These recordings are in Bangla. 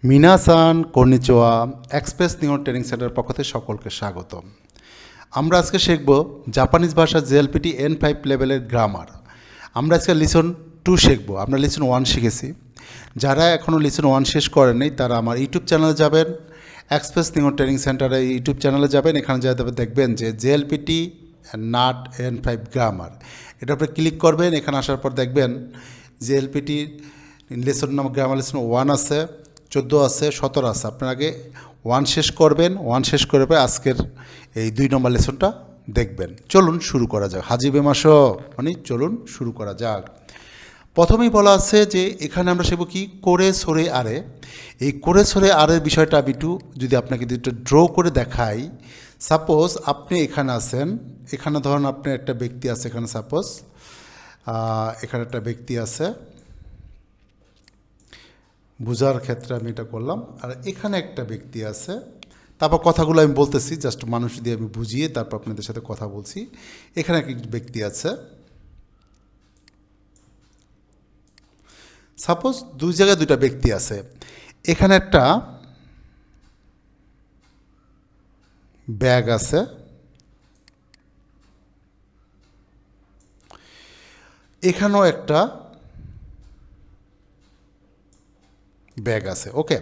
মিনাসান কর্নিচোয়া এক্সপ্রেস নিউ ট্রেনিং সেন্টার পক্ষ থেকে সকলকে স্বাগত। আমরা আজকে শিখব জাপানিজ ভাষা জেএলপিটি N5 লেভেলের গ্রামার। আমরা আজকে লিসন 2 শিখব। আমরা লিসন 1 শিখেছি। যারা এখনও লিসন 1 শেষ করেননি তারা আমার ইউটিউব চ্যানেলে যাবেন, এক্সপ্রেস নিউ ট্রেনিং সেন্টারে ইউটিউব চ্যানেলে যাবেন। এখানে যাতে দেখবেন যে জেএলপিটি নাট N5 গ্রামার, এটার উপরে ক্লিক করবেন। এখানে আসার পর দেখবেন জেএলপিটি লেসন নামক গ্রামার লেসন 1 আছে, 14 আছে, 17 আছে। আপনার আগে 1 শেষ করবেন, 1 শেষ করে আজকের এই 2 নম্বর লেসনটা দেখবেন। চলুন শুরু করা যাক। হাজিবে মাস মানে চলুন শুরু করা যাক। প্রথমেই বলা আছে যে এখানে আমরা শিখব কি করে সরে আরে। এই করে সরে আরের বিষয়টা আমি একটু যদি আপনাকে একটু ড্র করে দেখাই। সাপোজ আপনি এখানে আছেন, এখানে ধরুন আপনার একটা ব্যক্তি আছে, এখানে সাপোজ এখানে একটা ব্যক্তি আছে, বোঝার ক্ষেত্রে আমি এটা করলাম। আর এখানে একটা ব্যক্তি আছে, তারপর কথাগুলো আমি বলতেছি, জাস্ট মানুষ দিয়ে আমি বুঝিয়ে তারপর আপনাদের সাথে কথা বলছি। এখানে এক ব্যক্তি আছে, সাপোজ দুই জায়গায় দুইটা ব্যক্তি আছে। এখানে একটা ব্যাগ আছে, এখানেও একটা ব্যাগ আছে। ওকে,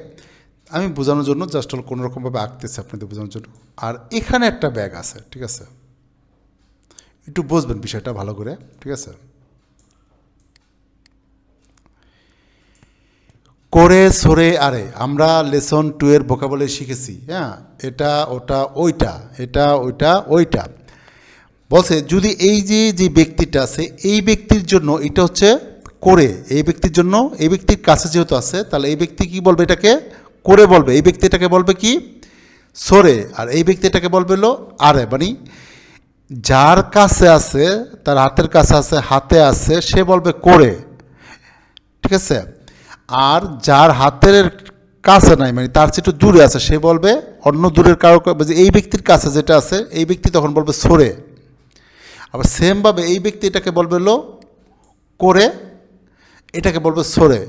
আমি বোঝানোর জন্য জাস্ট কোনো রকমভাবে আঁকতেছি আপনাদের বোঝানোর জন্য। আর এখানে একটা ব্যাগ আছে, ঠিক আছে? একটু বুঝবেন বিষয়টা ভালো করে, ঠিক আছে? করে সরে আরে আমরা লেসন 2 এর ভোকাবুলারি শিখেছি। হ্যাঁ, এটা ওটা ওইটা, এটা ওইটা ওইটা। বলছে যদি এই যে ব্যক্তিটা আছে, এই ব্যক্তির জন্য এটা হচ্ছে করে, এই ব্যক্তির জন্য, এই ব্যক্তির কাছে যেহেতু আছে, তাহলে এই ব্যক্তি কি বলবে? এটাকে করে বলবে। এই ব্যক্তিটাকে বলবে কি? সরে। আর এই ব্যক্তিটাকে বলবে হলো আরে। মানে যার কাছে আছে, তার হাতের কাছে আছে, হাতে আছে, সে বলবে করে, ঠিক আছে? আর যার হাতের কাছে নাই, মানে তার চেয়ে একটু দূরে আছে, সে বলবে অন্য দূরের কারো, এই ব্যক্তির কাছে যেটা আছে এই ব্যক্তি তখন বলবে সরে। আবার সেমভাবে এই ব্যক্তি এটাকে বলবে হলো করে, এটাকে বলবে সরে।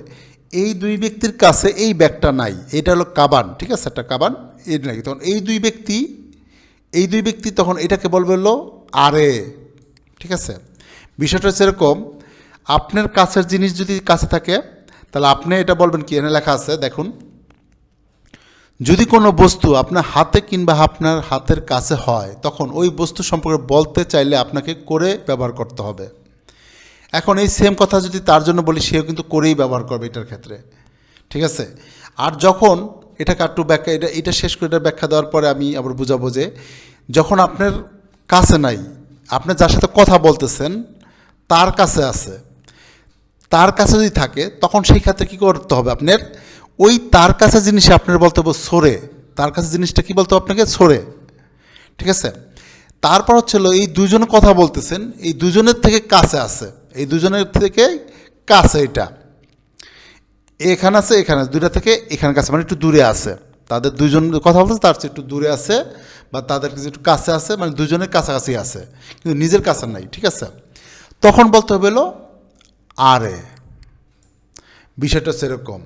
এই দুই ব্যক্তির কাছে এই ব্যাগটা নাই, এটা হলো কাবান, ঠিক আছে? একটা কাবান, এটা নাকি তখন এই দুই ব্যক্তি তখন এটাকে বলবে হলো আরে, ঠিক আছে? বিষয়টা হচ্ছে এরকম, আপনার কাছের জিনিস যদি কাছে থাকে তাহলে আপনি এটা বলবেন কি? এখানে লেখা আছে দেখুন, যদি কোনো বস্তু আপনার হাতে কিংবা আপনার হাতের কাছে হয় তখন ওই বস্তু সম্পর্কে বলতে চাইলে আপনাকে করে ব্যবহার করতে হবে। এখন এই সেম কথা যদি তার জন্য বলি, সেও কিন্তু করেই ব্যবহার করবে এটার ক্ষেত্রে, ঠিক আছে? আর যখন এটাকে একটু ব্যাখ্যা, এটা শেষ করে এটা ব্যাখ্যা দেওয়ার পরে আমি আবার বুঝাবো যে যখন আপনার কাছে নাই, আপনি যার সাথে কথা বলতেছেন তার কাছে আছে, তার কাছে যদি থাকে তখন সেই ক্ষেত্রে কী করতে হবে? আপনার ওই তার কাছে জিনিসে আপনার বলতে হবে সরে। তার কাছে জিনিসটা কী বলতে হবে আপনাকে? সরে, ঠিক আছে? তারপর হচ্ছে এই দুজনে কথা বলতেছেন, এই দুজনের থেকে কাছে আছে, এই দুজনের থেকে কাছে, এটা এখানে আছে, এখানে দুইটা থেকে এখানে কাছে, মানে একটু দূরে আছে। তাদের দুজন কথা বলতেছে, তার চেয়ে একটু দূরে আছে, বা তাদের কিছু একটু কাছে আছে, মানে দুজনের কাছাকাছি আছে কিন্তু নিজের কাছে নাই, ঠিক আছে? তখন বলতে হবে হলো আরে। বিষয়টা সেরকম।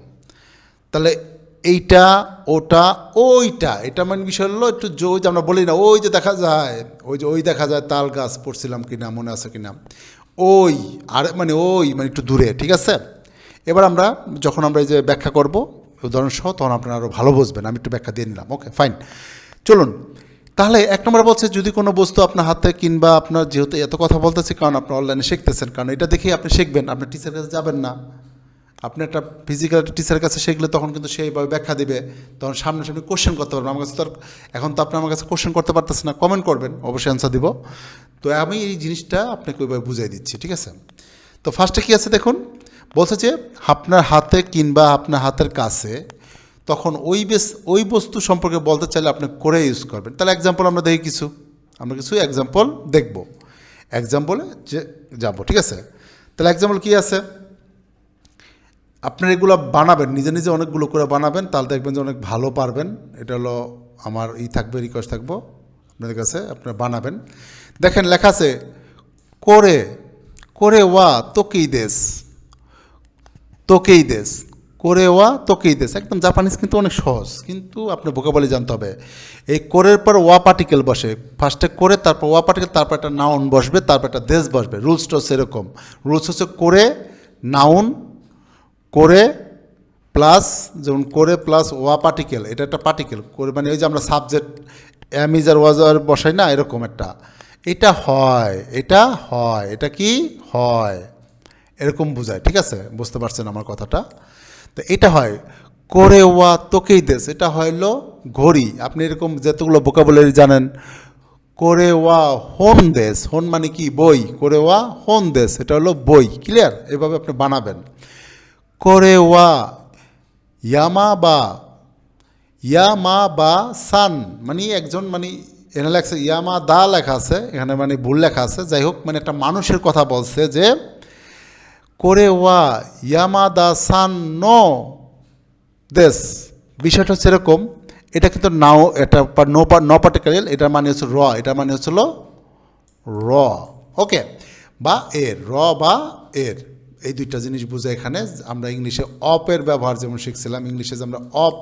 তাহলে এইটা ওটা ওইটা, এটা মানে বিষয় হলো একটু ওই যে আমরা বলি না, ওই যে দেখা যায়, ওই দেখা যায় তাল গাছ, পড়ছিলাম কিনা, মনে আছে কিনা, ওই আর মানে ওই মানে একটু দূরে, ঠিক আছে? এবার আমরা যখন আমরা এই যে ব্যাখ্যা করব উদাহরণসহ, তখন আপনারা আরও ভালো বুঝবেন। আমি একটু ব্যাখ্যা দিয়ে নিলাম। ওকে, ফাইন, চলুন। তাহলে 1 নম্বর বলছে যদি কোনো বস্তু আপনার হাতে কিংবা আপনার, যেহেতু এত কথা বলতেছি কারণ আপনি অনলাইনে শিখতেছেন, কারণ এটা দেখেই আপনি শিখবেন, আপনি টিচারের কাছে যাবেন না। আপনি একটা ফিজিক্যাল টিচারের কাছে শিখলে তখন কিন্তু সেইভাবে ব্যাখ্যা দিবে, তখন সামনাসামনি কোশ্চেন করতে পারবেন। আমার কাছে তো এখন তো আপনি আমার কাছে কোশ্চেন করতে পারতেছেন না, কমেন্ট করবেন, অবশ্যই অ্যান্সার দিব। তো আমি এই জিনিসটা আপনাকে ওইভাবে বুঝাই দিচ্ছি, ঠিক আছে? তো ফার্স্টে কী আছে দেখুন, বলছে যে আপনার হাতে কিংবা আপনার হাতের কাছে, তখন ওই বস্তু সম্পর্কে বলতে চাইলে আপনি করে ইউজ করবেন। তাহলে এক্সাম্পল আমরা দেখি, আমরা কিছু এক্সাম্পল দেখব, এক্সাম্পলে যে যাব, ঠিক আছে? তাহলে এক্সাম্পল কী আছে, আপনার এগুলো বানাবেন, নিজে অনেকগুলো করে বানাবেন, তাহলে দেখবেন যে অনেক ভালো পারবেন। এটা হলো আমার থাকবে, রিকোয়েস্ট থাকবো আপনাদের কাছে, আপনারা বানাবেন। দেখেন লেখা আছে করে, করে ওয়া তোকেই দেশ, করে ওয়া তোকেই দেশ, একদম জাপানিজ কিন্তু অনেক সহজ, কিন্তু আপনি ভোকাবুলারি জানতে হবে। এই কোরের পর ওয়া পার্টিকেল বসে, ফার্স্টে করে তারপর ওয়া পার্টিকেল, তারপর একটা নাউন বসবে, তারপর একটা দেশ বসবে। রুলসটা হচ্ছে এরকম, রুলস হচ্ছে করে নাউন, করে প্লাস, যেমন করে প্লাস ওয়া পার্টিকেল, এটা একটা পার্টিকেল করে, মানে ওই যে আমরা সাবজেক্ট এম ইজ আর ওয়াজ আর বসাই না, এরকম একটা, এটা হয়, এটা হয়, এটা কি হয়, এরকম বোঝায়। ঠিক আছে, বুঝতে পারছেন আমার কথাটা? তো এটা হয় করে ওয়া তোকেই দেশ, এটা হইল ঘড়ি। আপনি এরকম যতগুলো ভোকাবুলারি জানেন, করে ওয়া হোন দেশ, হোন মানে কি বই, করে ওয়া হোন দেশ, এটা হলো বই। ক্লিয়ার? এভাবে আপনি বানাবেন। করে ওয়া ইয়ামা বা, ইয়ামা বা সান মানে একজন, মানে এখানে লেখা ইয়ামা দা লেখা আছে, এখানে মানে ভুল লেখা আছে, যাই হোক, মানে একটা মানুষের কথা বলছে যে করে ওয়া ইয়ামাদা সান নো দেশ। বিষয়টা হচ্ছে এরকম, এটা কিন্তু নাও, এটা নো পার্টিকেল, এটার মানে হচ্ছে র, এটার মানে হচ্ছিল র। ওকে, বা এর, র বা এর, এই দুইটা জিনিস বুঝে এখানে আমরা ইংলিশে অপের ব্যবহার যেমন শিখছিলাম, ইংলিশে যে আমরা অপ,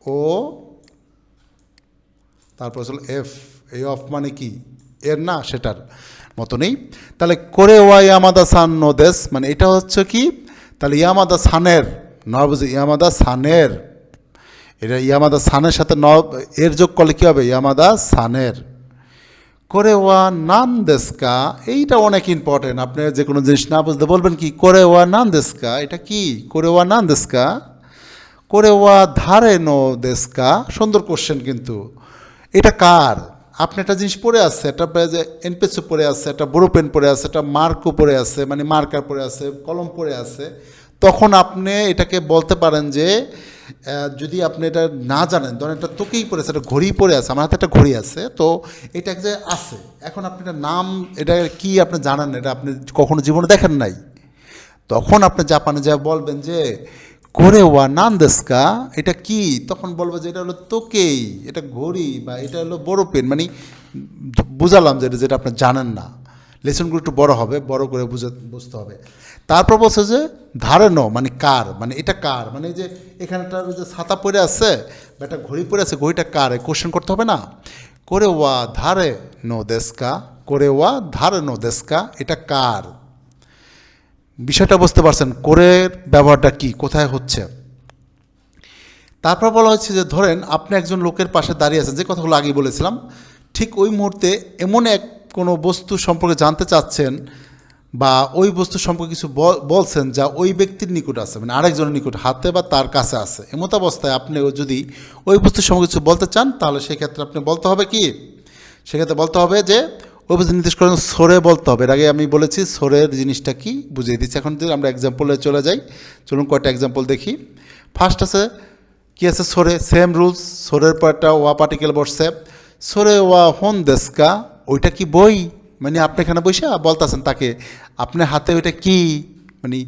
ও তারপর হচ্ছিল এফ, এই অফ মানে কি এর না, সেটার মতো নেই। তাহলে করে ওয়া ইয়ামাদা সান নো দেশ, মানে এটা হচ্ছে কি, তাহলে ইয়ামাদা সানের, নয় বুঝে ইয়ামাদা সানের, এটা ইয়ামাদা সানের সাথে ন এর যোগ করলে কী হবে, ইয়ামাদা সানের। করে ওয়া নান দেশকা, এইটা অনেক ইম্পর্টেন্ট, আপনি যে কোনো জিনিস না বুঝতে বলবেন কি করে ওয়া নান দেশকা, এটা কি করে ওয়া নান দেশকা, করে ওয়া ধারে নো দেশকা। সুন্দর কোশ্চেন কিন্তু, এটা কার? আপনি একটা জিনিস পড়ে আছে, একটা এনপেসও পড়ে আছে, একটা বড়ো পেন পড়ে আছে, একটা মার্কও পড়ে আছে, মানে মার্কার পড়ে আছে, কলম পড়ে আছে, তখন আপনি এটাকে বলতে পারেন যে যদি আপনি এটা না জানেন, ধরেন একটা তোকেই পড়ে আছে, একটা ঘড়ি পড়ে আছে, আমার হাতে একটা ঘড়ি আছে, তো এটা যে আছে, এখন আপনি এটা নাম, এটা কি আপনি জানেন, এটা আপনি কখনো জীবনে দেখেন নাই, তখন আপনি জাপানে যা বলবেন যে করে ওয়া নান দেশকা, এটা কি, তখন বলবো যে এটা হলো তোকেই, এটা ঘড়ি, বা এটা হলো বড় পেন, মানে বুঝালাম যে এটা যেটা আপনি জানেন না। লেসনগুলো একটু বড় হবে, বড় করে বুঝতে হবে। তারপর বলছে যে ধারেনো মানে কার, মানে এটা কার, মানে যে এখানটার যে ছাতা পরে আছে বা একটা ঘড়ি পরে আছে, ঘড়িটা কার, কোশ্চেন করতে হবে না। করে ওয়া ধারে নো দেশকা, করে ওয়া ধারে নো দেশকা, এটা কার, বিষয়টা বুঝতে পারছেন, কোরের ব্যবহারটা কি, কোথায় হচ্ছে। তারপর বলা হচ্ছে যে ধরেন আপনি একজন লোকের পাশে দাঁড়িয়ে আছেন, যে কথাগুলো আগেই বলেছিলাম, ঠিক ওই মুহূর্তে এমন এক কোনো বস্তু সম্পর্কে জানতে চাচ্ছেন, বা ওই বস্তু সম্পর্কে কিছু বলছেন যা ওই ব্যক্তির নিকট আছে, মানে আরেকজনের নিকট হাতে বা তার কাছে আছে, এমত অবস্থায় আপনি যদি ওই বস্তু সম্পর্কে কিছু বলতে চান, তাহলে সেক্ষেত্রে আপনি বলতে হবে কি, সেক্ষেত্রে বলতে হবে যে ওই বস্তু নির্দেশ করেন সরে বলতে হবে। এর আগে আমি বলেছি সরের জিনিসটা কি, বুঝিয়ে দিচ্ছি। এখন যদি আমরা এক্সাম্পলে চলে যাই, চলুন কয়েকটা এক্সাম্পল দেখি। ফার্স্ট আছে কি আছে, সরে, সেম রুলস, সরের পর একটা ওয়া পার্টিকেল বসছে, সরে ওয়া হন দেশকা, ওইটা কি বই, মানে আপনি এখানে বসে বলতেছেন তাকে, আপনার হাতে ওইটা কি, মানে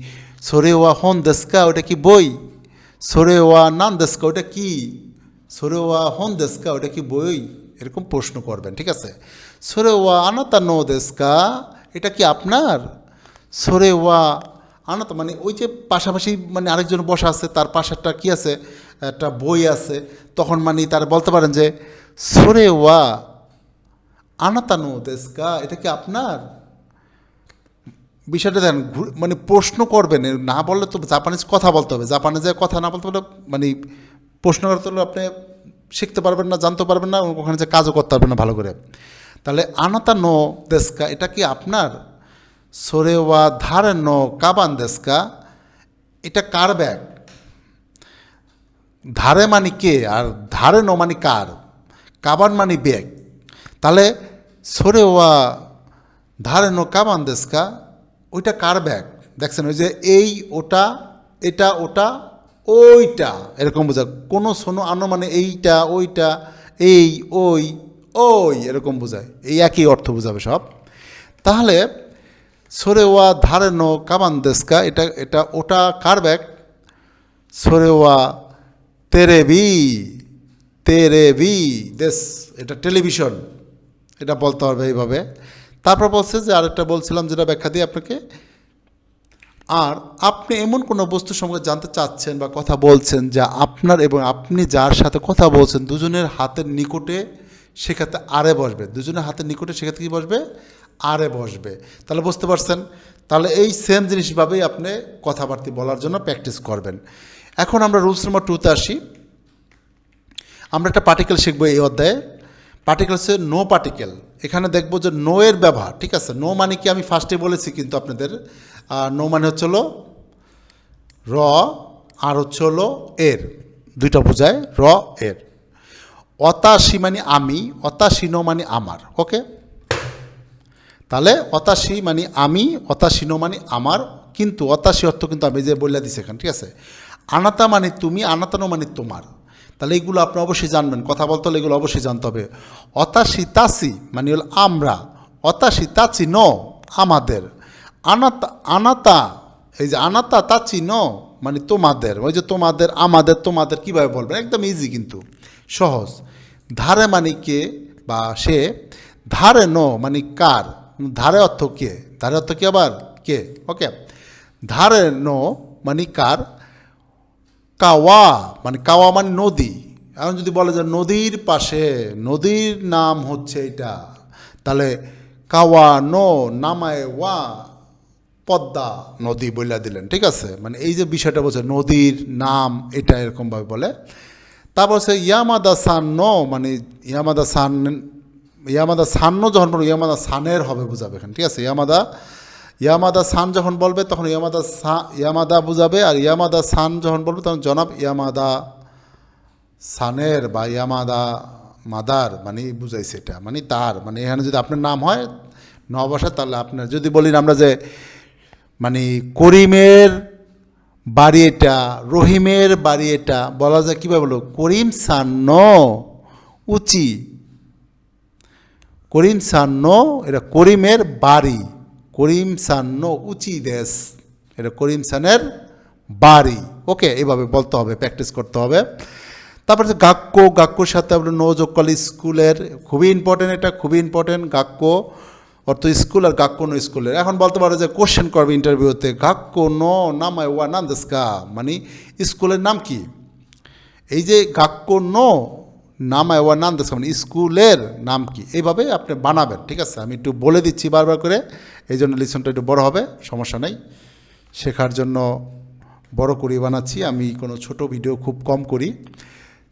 সরে ওয়া হন দেশকা, ওইটা কি বই, সরে ওয়া নান দেশকা, ওইটা কি, সরে ওয়া হন দেশকা, ওইটা কি বই, এরকম প্রশ্ন করবেন। ঠিক আছে, সরে ওয়া আনাতা নো দেশকা, এটা কি আপনার, সরে ওয়া আনাতা মানে ওই যে পাশাপাশি, মানে আরেকজন বসা আছে, তার পাশে একটা কী আছে, একটা বই আছে, তখন মানে তারা বলতে পারেন যে সরে ওয়া আনাতানো দেশকা, এটা কি আপনার। বিষয়টা দেন, মানে প্রশ্ন করবেন, না বললে তো জাপানিজ কথা বলতে হবে, জাপানিজে কথা না বলতে পারলে মানে প্রশ্ন করতে হলে আপনি শিখতে পারবেন না, জানতে পারবেন না, ওখানে যে কাজও করতে পারবেন না ভালো করে। তাহলে আনাতানো দেশকা, এটা কি আপনার, সরে ওয়া ধারে নো কাবান দেশকা, এটা কার ব্যাগ, ধারে মানে কে, আর ধারে নো মানে কার, কাবান মানে ব্যাগ। তাহলে সরে ওয়া ধারে নো কাবান দেশকা, ওইটা কার ব্যাগ, দেখছেন ওই যে এই ওটা, এটা ওটা, ওইটা, এরকম বোঝা, কোনো শোনো আনো মানে এইটা ওইটা, এই ওই ওই, এরকম বোঝায়, এই একই অর্থ বোঝাবে সব। তাহলে সরে ওয়া ধারে নো কাবান দেশকা, এটা এটা ওটা কার ব্যাগ, সরে ওয়া তেরে বি দেশ, এটা টেলিভিশন, এটা বলতে হবে এইভাবে। তারপর বলছে যে আরেকটা বলছিলাম, যেটা ব্যাখ্যা দিই আপনাকে, আর আপনি এমন কোনো বস্তু সম্পর্কে জানতে চাচ্ছেন বা কথা বলছেন যা আপনার এবং আপনি যার সাথে কথা বলছেন দুজনের হাতের নিকটে, সেক্ষেত্রে আরে বসবে। দুজনের হাতের নিকটে সেক্ষেত্রে কী বসবে? আরে বসবে। তাহলে বুঝতে পারছেন? তাহলে এই সেম জিনিসভাবেই আপনি কথাবার্তা বলার জন্য প্র্যাকটিস করবেন। এখন আমরা রুলস নাম্বার 2-তে আসি। আমরা একটা পার্টিকেল শিখবো এই অধ্যায়ে। পার্টিকেল হচ্ছে নো পার্টিকেল। এখানে দেখবো যে নো এর ব্যবহার, ঠিক আছে? নো মানে কি আমি ফার্স্টে বলেছি কিন্তু আপনাদের, নো মানে হচ্ছে হলো র, আর হচ্ছে হলো এর, দুইটা বোঝায়, র এর। অতাশি মানে আমি, অতাশিনো মানে আমার। ওকে, তাহলে অতাশি মানে আমি, অতাশিনো মানে আমার, কিন্তু অতাশি অর্থ কিন্তু আমি যে বলে দিছি এখানে, ঠিক আছে? আনাতা মানে তুমি, আনাতানো মানে তোমার। তাহলে এইগুলো আপনি অবশ্যই জানবেন, কথা বলতে হলে এগুলো অবশ্যই জানতে হবে। অতাশি তাসি মানে হল আমরা, অতাশি তাচি ন আমাদের, আনাতা আনাতা, এই যে আনাতা তাচি ন মানে তোমাদের, ওই যে তোমাদের, আমাদের, তোমাদের কীভাবে বলবেন? একদম ইজি কিন্তু সহজ। ধারে মানে কে বা সে, ধারে ন মানে কার, ধারে অর্থ কে, ধারে অর্থ কি আবার কে। ওকে, ধারে ন মানে কার, কাওয়া মানে, কাওয়া মানে নদী। এখন যদি বলে যে নদীর পাশে, নদীর নাম হচ্ছে এটা, তাহলে কাওয়া নো নামায় ওয়া পদ্মা নদী বইলা দিলেন, ঠিক আছে? মানে এই যে বিষয়টা বলছে নদীর নাম, এটা এরকমভাবে বলে। তারপর হচ্ছে ইয়ামাদা সান্ন মানে ইয়ামাদা সান, ইয়ামাদা সান্ন যখন বলবো ইয়ামাদা সানের হবে বোঝাবে এখানে, ঠিক আছে? ইয়ামাদা, ইয়ামাদা সান যখন বলবে তখন ইয়ামাদা ইয়ামাদা বোঝাবে, আর ইয়ামাদা সান যখন বলবে তখন জনাব ইয়ামাদা সানের বা ইয়ামাদা মাদার মানে বুঝাইছে এটা, মানে তার, মানে এখানে যদি আপনার নাম হয় নবসা, তাহলে আপনার যদি বলি আমরা যে মানে করিমের বাড়ি এটা, রহিমের বাড়ি এটা, বলা যায় কীভাবে বলো? করিম সান্ন উচি, করিম সান্ন, এটা করিমের বাড়ি, করিম সান্ন উচি দেশ, এটা করিম সানের বাড়ি। ওকে, এইভাবে বলতে হবে, প্র্যাকটিস করতে হবে। তারপরে হচ্ছে গাক্য, গাক্যর সাথে আমরা নো যোগ করলে স্কুলের, খুবই ইম্পর্টেন্ট, এটা খুবই ইম্পর্টেন্ট। গাক্য অর্থ স্কুল, আর গাক্য নো স্কুলের। এখন বলতে পারো যে কোশ্চেন করবে ইন্টারভিউতে, গাক্য নো নামায় ওয়া নাম দেশকা মানে স্কুলের নাম কি? এই যে গাক্য নো নামায় ওয়া নাম দেশকা মানে স্কুলের নাম কি, এইভাবে আপনি বানাবেন, ঠিক আছে? আমি একটু বলে দিচ্ছি বারবার করে, এই জন্য লিসনটা একটু বড় হবে, সমস্যা নেই। শেখার জন্য বড় করে বানাচ্ছি আমি, কোনো ছোট ভিডিও খুব কম করি।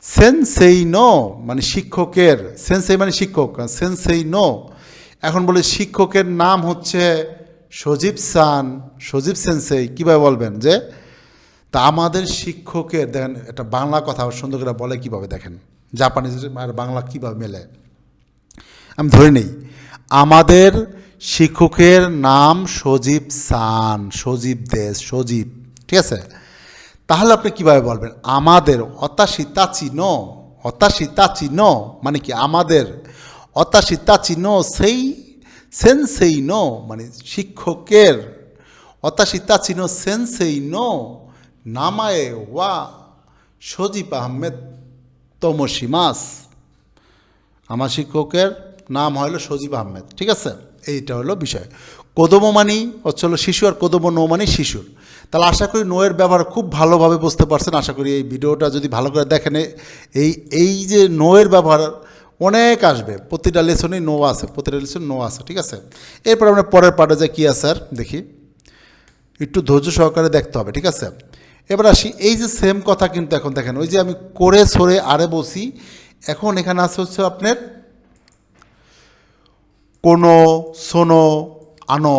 সেনসেই নো মানে শিক্ষকের, সেনসেই মানে শিক্ষক, সেনসেই নো। এখন বলে শিক্ষকের নাম হচ্ছে সজীব সান, সজীব সেনসেই, কীভাবে বলবেন? যে তা আমাদের শিক্ষকের, দেখেন এটা বাংলা কথা সুন্দর করে বলে কীভাবে, দেখেন জাপানিজ আর বাংলা কীভাবে মেলে। আমি ধরে নেই, আমাদের শিক্ষকের নাম সজীব সান, সজীব দেশ, সজীব, ঠিক আছে? তাহলে আপনি কীভাবে বলবেন? আমাদের, অতাশি তাচি ন, অতাশি তাচি ন মানে কি আমাদের, অতাশি তাচি ন সেই সেনসেই ন মানে শিক্ষকের, অতাশি তাচি ন সেনসেই ন নামায়ে ওয়া সজীব আহমেদ তমসিমাস, আমার শিক্ষকের নাম হলো সজীব আহমেদ, ঠিক আছে? এইটা হলো বিষয়। কোদমো মানি হচ্ছে হলো শিশু, আর কোদমো নো মানি শিশুর। তাহলে আশা করি নোয়ের ব্যবহার খুব ভালোভাবে বুঝতে পারছেন। আশা করি এই ভিডিওটা যদি ভালো করে দেখেন, এই যে নোয়ের ব্যবহার অনেক আসবে, প্রতিটা লেসনেই নো আছে, প্রতিটা লেসন নো আছে, ঠিক আছে? এরপর আমরা পরের পার্টে যে কী আছে আর দেখি, একটু ধৈর্য সহকারে দেখতে হবে, ঠিক আছে? এবার আসি, এই যে সেম কথা কিন্তু এখন দেখেন, ওই যে আমি করে সরে আরে বসি, এখন এখানে আছে হচ্ছে আপনার কোনো, শোনো, আনো।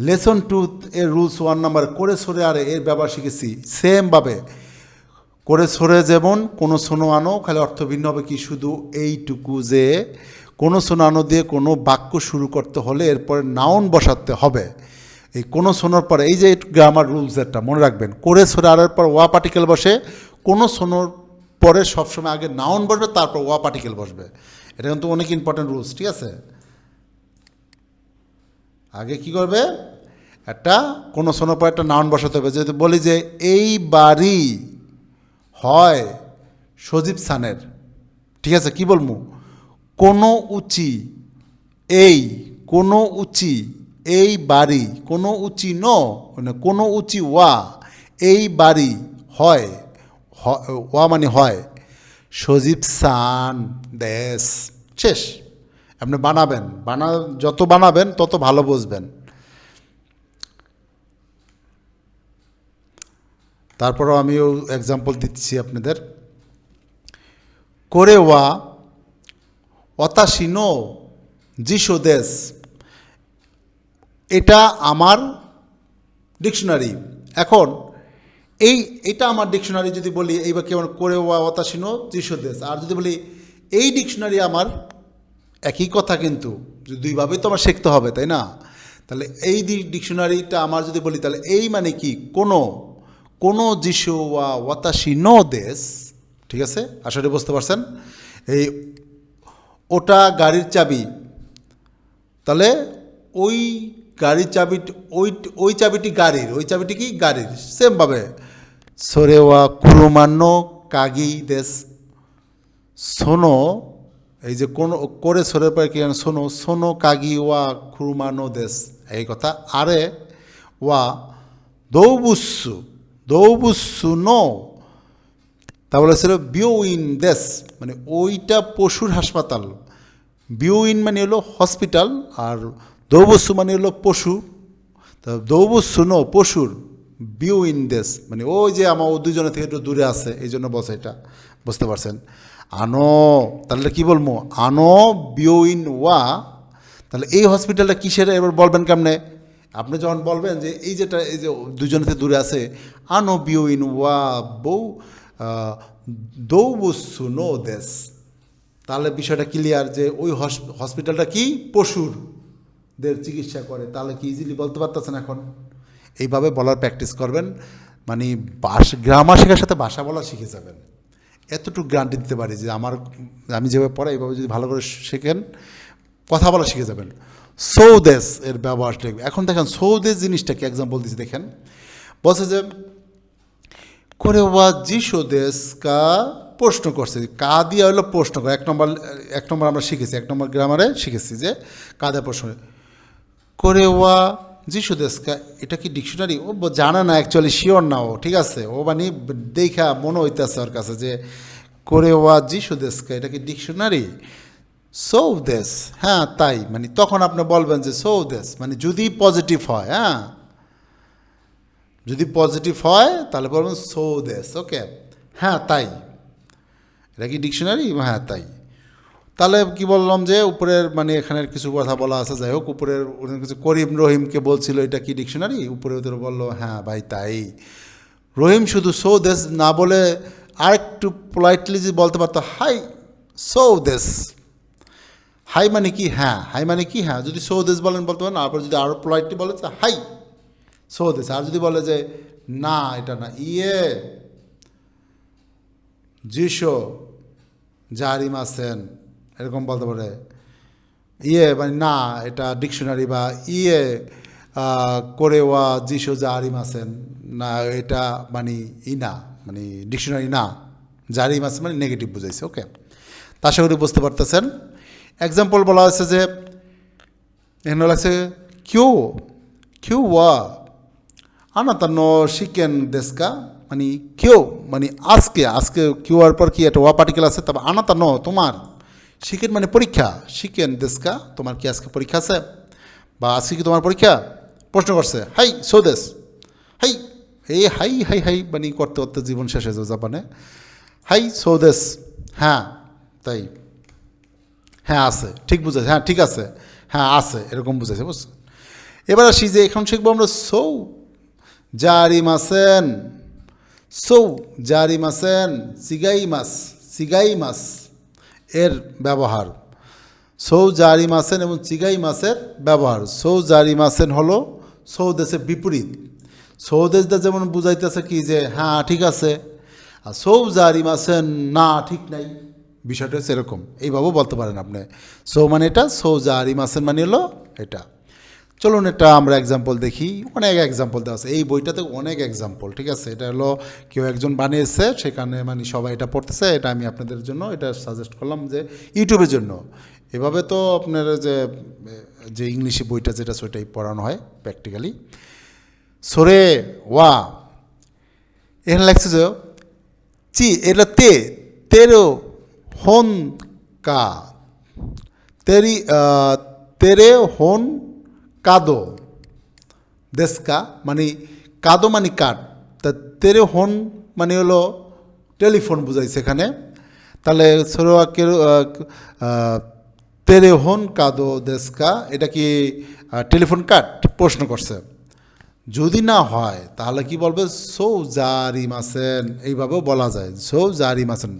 লেসন 2 এর রুলস 1 নাম্বার, করে সরে আরে এর ব্যবহার শিখেছি সেমভাবে। করে সরে যেমন কোনো শোনো আনো, খালি অর্থ ভিন্ন হবে কি, শুধু এইটুকু যে কোনো শোনো আনো দিয়ে কোনো বাক্য শুরু করতে হলে এরপরে নাউন বসাতে হবে। এই কোনো শোনোর পরে, এই যে গ্রামার রুলস একটা মনে রাখবেন, করে সরে আরের পর ওয়া পার্টিকেল বসে, কোনো শোনোর পরে সবসময় আগে নাউন বসবে, তারপর ওয়া পার্টিকেল বসবে। এটা কিন্তু অনেক ইম্পর্টেন্ট রুলস, ঠিক আছে? আগে কি করবে, একটা কোনো শোনোর পর একটা নাউন বসাতে হবে। যদি বলি যে এই বাড়ি হয় সজীব সানের, ঠিক আছে? কি বলবো? কোনো উচি, এই কোনো উচি এই বাড়ি কোনো উচি ন মানে কোনো উচি ওয়া এই বাড়ি হয় ওয়া মানে হয় সজীব সান দেশ শেষ। আপনি বানাবেন যত বানাবেন তত ভালো বুঝবেন। তারপরও আমিও এক্সাম্পল দিচ্ছি আপনাদের। করে ওয়া অতাশিনো যিশো দেশ, এটা আমার ডিকশনারি। এখন এটা আমার ডিকশনারি যদি বলি এইবার কেমন করে ওয়া অতাশিনো যিশো দেশ, আর যদি বলি এই ডিকশনারি আমার, একই কথা কিন্তু দুইভাবেই তো আমার শিখতে হবে তাই না। তাহলে এই ডিকশনারিটা আমার যদি বলি তাহলে এই মানে কি কোনো যিশো ওয়া ওয়াতাশিনো দেশ, ঠিক আছে, আসলে বুঝতে পারছেন। এই ওটা গাড়ির চাবি, তাহলে ওই গাড়ির চাবিটি ওই চাবিটি গাড়ির, ওই চাবিটি কি গাড়ির। সেমভাবে সোরেওয়া কুরুমানো কাগি দেশ, সোনো এই যে কোনো করে সরের পরে কি সোনো কাগি ওয়া কুরুমানো দেশ, এই কথা। আরে ওয়া দৌবুসু নো, তা বলেছিল বিউইন দেশ, মানে ওইটা পশুর হাসপাতাল। বিউইন মানে হলো হসপিটাল, আর দৌবুসু মানে হলো পশু। তা দৌবুসু নো পশুর বিউইন দেশ, মানে ওই যে আমার দুজনের থেকে একটু দূরে আছে এই জন্য বসে, এটা বুঝতে পারছেন। আনো তাহলে কি বলবো, আনো বিউইন ওয়া, তাহলে এই হসপিটালটা কিসের এবার বলবেন কেমনে। আপনি যখন বলবেন যে এই যেটা এই যে দুজনের থেকে দূরে আছে, আনো বিউইন ওয়া দৌবুসু নো দেশ, তাহলে বিষয়টা ক্লিয়ার যে ওই হসপিটালটা কি পশুরদের চিকিৎসা করে। তাহলে কি ইজিলি বলতে পারতেছেন এখন। এইভাবে বলার প্র্যাকটিস করবেন, মানে গ্রামার শেখার সাথে ভাষা বলা শিখে যাবেন। এতটুকু গ্যারান্টি দিতে পারি যে আমি যেভাবে পড়াই এইভাবে যদি ভালো করে শেখেন কথা বলা শিখে যাবেন। সৌদেশ এর ব্যবহার দেখবে। এখন দেখেন সৌদেশ জিনিসটা কি, এক্সাম্পল দিচ্ছি দেখেন। বলছে যে করে ওয়া যিশো দেশ কা প্রশ্ন করছে, কা দিয়ে হলো প্রশ্ন করে। এক নম্বর আমরা শিখেছি, 1 নম্বর গ্রামারে শিখেছি যে কাদের প্রশ্ন করে ওয়া যিশো দেশ কা, এটা কি ডিকশনারি। ও জানে না অ্যাকচুয়ালি, শিওর না ও, ঠিক আছে, ও মানে দেখা মনে হইতেছে ওর কাছে যে করে ওয়া যিশো দেশ কা, এটা কি ডিকশনারি। সৌদেশ, হ্যাঁ তাই, মানে তখন আপনি বলবেন যে সৌদেশ, মানে যদি পজিটিভ হয়, হ্যাঁ যদি পজিটিভ হয় তাহলে বলবেন সৌদেশ। ওকে, হ্যাঁ তাই, এটা কি ডিকশনারি, হ্যাঁ তাই। তাহলে কি বললাম যে উপরের মানে এখানের কিছু কথা বলা আছে, যাই হোক উপরের কিছু করিম রহিমকে বলছিল এটা কি ডিকশনারি, উপরে ওদের বললো হ্যাঁ ভাই তাই। রহিম শুধু সৌদেশ না বলে আরেকটু পোলাইটলি যদি বলতে পারতো হাই সৌদেশ। হাই মানে কি হ্যাঁ, হাই মানে কি হ্যাঁ, যদি সৌদেশ বলেন বলতে পারেন। তারপর যদি আরও পোলাইটলি বলে হাই সৌদেশ। আর যদি বলে যে না এটা না, যিশো জারিম আছেন, এরকম বলতে পারে। মানে না এটা ডিকশনারি, বা করে ওয়া যিশো জারিম আছেন, না এটা মানে না মানে ডিকশনারি না, জারিম আছে মানে নেগেটিভ বুঝাইছে। ওকে, তা আশা করি বুঝতে পারতেছেন। এক্সাম্পল বলা হয়েছে যে এখানে লাগছে কিউ ওয়া আনাতানো শিকেন দেশকা, মানে মানে আজকে কিউআর পর কি একটা ওয়া পার্টিকেল আছে, তবে আনাতানো তোমার, শিকেন মানে পরীক্ষা, শিকেন দেশকা তোমার কি আজকে পরীক্ষা আছে, বা আজকে কি তোমার পরীক্ষা, প্রশ্ন করছে। হাই সৌদেশ, হাই হাই মানে করতে করতে জীবন শেষ হয়ে যাবে জাপানে। হাই সৌদেশ, হ্যাঁ তাই, হ্যাঁ আছে, ঠিক বুঝেছে, হ্যাঁ ঠিক আছে, হ্যাঁ আছে, এরকম বুঝেছে বুঝছেন। এবার আসি যে এখন শিখবো আমরা জারিমাসেন, চিগাইমাস এর ব্যবহার। জারিমাসেন এবং চিগাইমাসের ব্যবহার। জারিমাসেন হলো সৌদেশের বিপরীত। সৌদেশটা যেমন বুঝাইতেছে কি যে হ্যাঁ ঠিক আছে, আর জারিমাসেন না ঠিক নাই, বিষয়টা হচ্ছে এরকম। এইভাবেও বলতে পারেন আপনি। মানে এটা জারিমাসেন মানে হলো এটা। চলুন এটা আমরা এক্সাম্পল দেখি। অনেক এক্সাম্পল দেওয়া আছে এই বইটাতে, অনেক এক্সাম্পল, ঠিক আছে। এটা হলো কেউ একজন বানিয়েছে, সেখানে মানে সবাই এটা পড়তেছে, এটা আমি আপনাদের জন্য এটা সাজেস্ট করলাম যে ইউটিউবের জন্য। এভাবে তো আপনার যে যে ইংলিশে বইটা যেটা সেটাই পড়ানো হয় প্র্যাকটিক্যালি। সরে ওয়া এখানে লাগছে যে চি, এটা তেরো হন কা, তেরে হন কাদো দেশকা, মানে কাদো মানে কাঠ, তা তেরে হন মানে হলো টেলিফোন বুঝাইছে এখানে। তাহলে সরোয়া তেরে হন কাদো দেশকা, এটা কি টেলিফোন কাট প্রশ্ন করছে। যদি না হয় তাহলে কি বলবে, সৌ জারি মাসেন, এইভাবেও বলা যায় সৌ জারি মাসেন,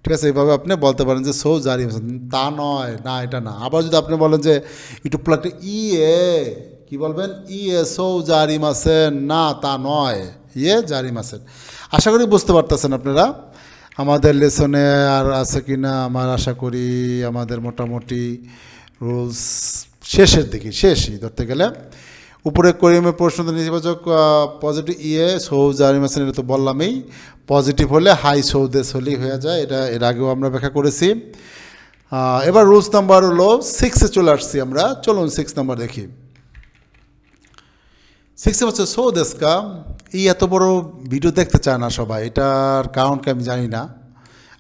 ঠিক আছে। এইভাবে আপনি বলতে পারেন যে সৌ জারি মাসেন, তা নয়, না এটা না। আবার যদি আপনি বলেন যে একটু প্লাটে ইয়ে, কি বলবেন, ইয়ে সৌ জারি মাসেন, না তা নয়, ইয়ে জারি মাসেন। আশা করি বুঝতে পারতেছেন আপনারা আমাদের লেসনে আর আছে কি না। আমার আশা করি আমাদের মোটামুটি রুলস শেষের দিকে, শেষই ধরতে গেলে। উপরে করিমের প্রশ্ন নেতিবাচক পজিটিভ ইয়ে সৌজারি মাসেন, এটা তো বললামই। পজিটিভ হলে হাই সৌদেশ হলেই হয়ে যায়, এটা এর আগেও আমরা ব্যাখ্যা করেছি। এবার রুলস নাম্বার হলো 6-এ চলে আসছি আমরা। চলুন 6 নাম্বার দেখি। 6-এ হচ্ছে সৌদেশকা। এই এত বড় ভিডিও দেখতে চায় না সবাই, এটার কারণকে আমি জানি না।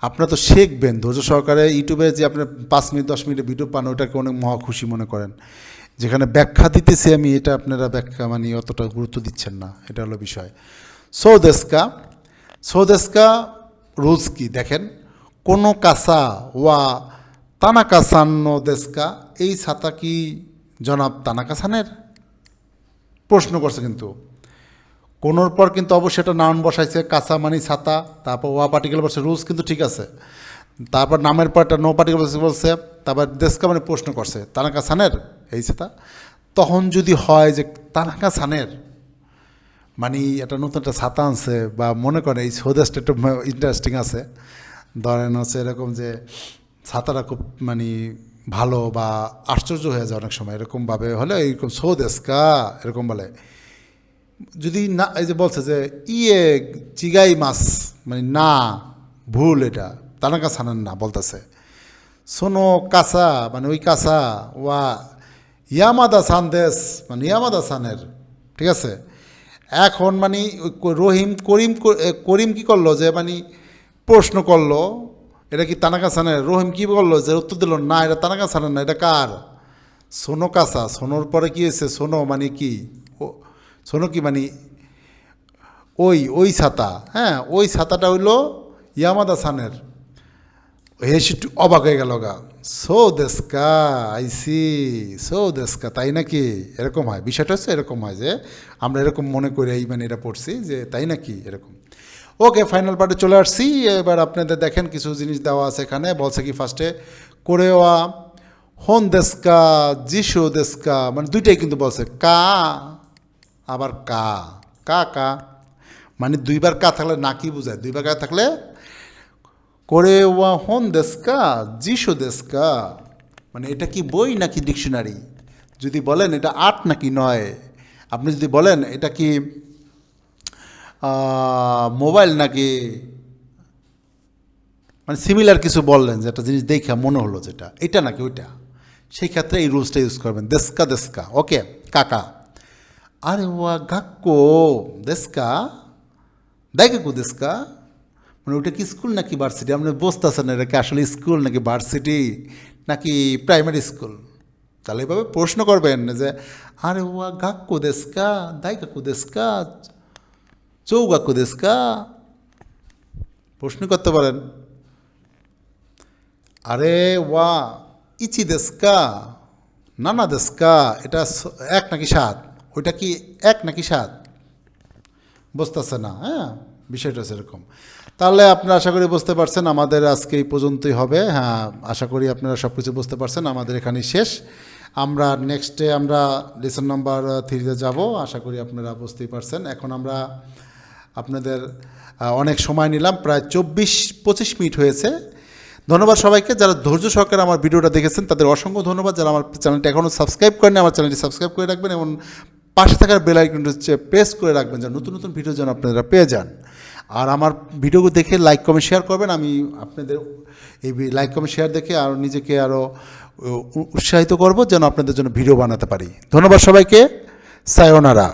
আপনারা তো শিখবেন ধৈর্য সহকারে। ইউটিউবে যে আপনার 5 মিনিট 10 মিনিটের ভিডিও পান, ওটাকে অনেক মহা খুশি মনে করেন। যেখানে ব্যাখ্যা দিতেছি আমি, এটা আপনারা ব্যাখ্যা মানে অতটা গুরুত্ব দিচ্ছেন না, এটা হলো বিষয়। সৌদেশকা রুলস কি দেখেন। কোনো কাসা ওয়া তানাকা সান্ন দেশকা, এই ছাতা কি জনাব তানাকা সানের? প্রশ্ন করছে কিন্তু কোনোর পর কিন্তু অবশ্যই এটা নাউন বসাইছে, কাঁচা মানে ছাতা, তারপর ওয়া পার্টিকেল বলছে, রুলস কিন্তু ঠিক আছে। তারপর নামের পর একটা নো পার্টিকেল বলছে, তারপর দেশকা মানে প্রশ্ন করছে তানাকা সানের এই ছাতা। তখন যদি হয় যে তানাকা সানের মানে একটা নতুন একটা ছাতা আনছে, বা মনে করেন এই সৌদেশটা একটু ইন্টারেস্টিং আছে, ধরেন হচ্ছে এরকম যে ছাতাটা খুব মানে ভালো বা আশ্চর্য হয়ে যায় অনেক সময়, এরকমভাবে হলে এইরকম সৌদেশকা এরকম বলে। যদি না, এই যে বলছে যে ইয়ে চিগাই মাছ মানে না, ভুল, এটা তানাকা সানান না বলতেছে। শোনো কাসা মানে ওই কাসা, ওয়া ইয়ামাদা সানদেশ মানে ইয়ামাদা সানের, ঠিক আছে। এখন মানে রহিম করিম কি করলো যে মানে প্রশ্ন করলো এটা কি তানাকা সানের। রহিম কি করলো যে উত্তর দিল না এটা তানাকা সানের না, এটা কার, সোনো কাসা। সোনোর পরে কি হয়েছে, সোনো মানে কি, সোনো কি মানে ওই ছাতা, হ্যাঁ ওই ছাতাটা হইলো ইয়ামাদা সানের। হেসে একটু অবাক হয়ে গেল গা, সৌদেশকা আইসি সৌদেশকা, তাই নাকি, এরকম হয় বিষয়টা। হচ্ছে এরকম হয় যে আমরা এরকম মনে করে এই মানে এটা পড়ছি যে তাই নাকি এরকম। ওকে, ফাইনাল পার্টে চলে আসছি। এবার আপনাদের দেখেন কিছু জিনিস দেওয়া আছে এখানে। বলছে কি ফার্স্টে কোরেওয়া হন দেশকা যিশু দেশকা, মানে দুইটাই কিন্তু বলছে কা আবার কা, কা কা মানে দুইবার কা থাকলে না কি বোঝায়, দুইবার কা থাকলে করে ওয়া হন দেশকা যিশু দেশকা, মানে এটা কি বই নাকি ডিকশনারি। যদি বলেন এটা 8 নাকি 9, আপনি যদি বলেন এটা কি মোবাইল নাকি, মানে সিমিলার কিছু বললেন যেটা জিনিস দেখে মনে হলো যেটা এটা নাকি ওইটা, সেই ক্ষেত্রে এই রুলসটা ইউজ করবেন, দেশকা দেশকা। ওকে, কাকা। আরে ওয়া গাক্কো দেশকা দাইকাকু দেশকা, মানে ওটা কি স্কুল নাকি ভার্সিটি। আপনি বুঝতেছেন এটা কি আসলে স্কুল নাকি ভার্সিটি নাকি প্রাইমারি স্কুল। তাহলে এইভাবে প্রশ্ন করবেন যে আরে ওয়া গাক্কো দেশকা দাইকাকু দেশকা চৌগাক্কু দেশকা, প্রশ্ন করতে পারেন। আরে ওয়া ইচি দেশকা নানা দেশকা, এটা 1 নাকি 7, ওইটা কি 1 নাকি 7, বুঝতেছে না, হ্যাঁ বিষয়টা সেরকম। তাহলে আপনারা আশা করি বুঝতে পারছেন, আমাদের আজকে এই পর্যন্তই হবে। হ্যাঁ, আশা করি আপনারা সব কিছু বুঝতে পারছেন। আমাদের এখানেই শেষ। আমরা নেক্সটে আমরা লেসন নাম্বার 3-তে যাব। আশা করি আপনারা বুঝতেই পারছেন। এখন আমরা আপনাদের অনেক সময় নিলাম, প্রায় 24-25 মিনিট হয়েছে। ধন্যবাদ সবাইকে, যারা ধৈর্য সহকারে আমার ভিডিওটা দেখেছেন তাদের অসংখ্য ধন্যবাদ। যারা আমার চ্যানেলটি এখনও সাবস্ক্রাইব করেনি, আমার চ্যানেলটি সাবস্ক্রাইব করে রাখবেন এবং পাশে থাকার বেল আইকনটি প্রেস করে রাখবেন, যেন নতুন নতুন ভিডিও যেন আপনারা পেয়ে যান। আর আমার ভিডিও দেখে লাইক কমেন্ট শেয়ার করবেন। আমি আপনাদের এই লাইক কমেন্ট শেয়ার দেখে আরও নিজেকে আরও উৎসাহিত করব যেন আপনাদের জন্য ভিডিও বানাতে পারি। ধন্যবাদ সবাইকে, সায়োনারা।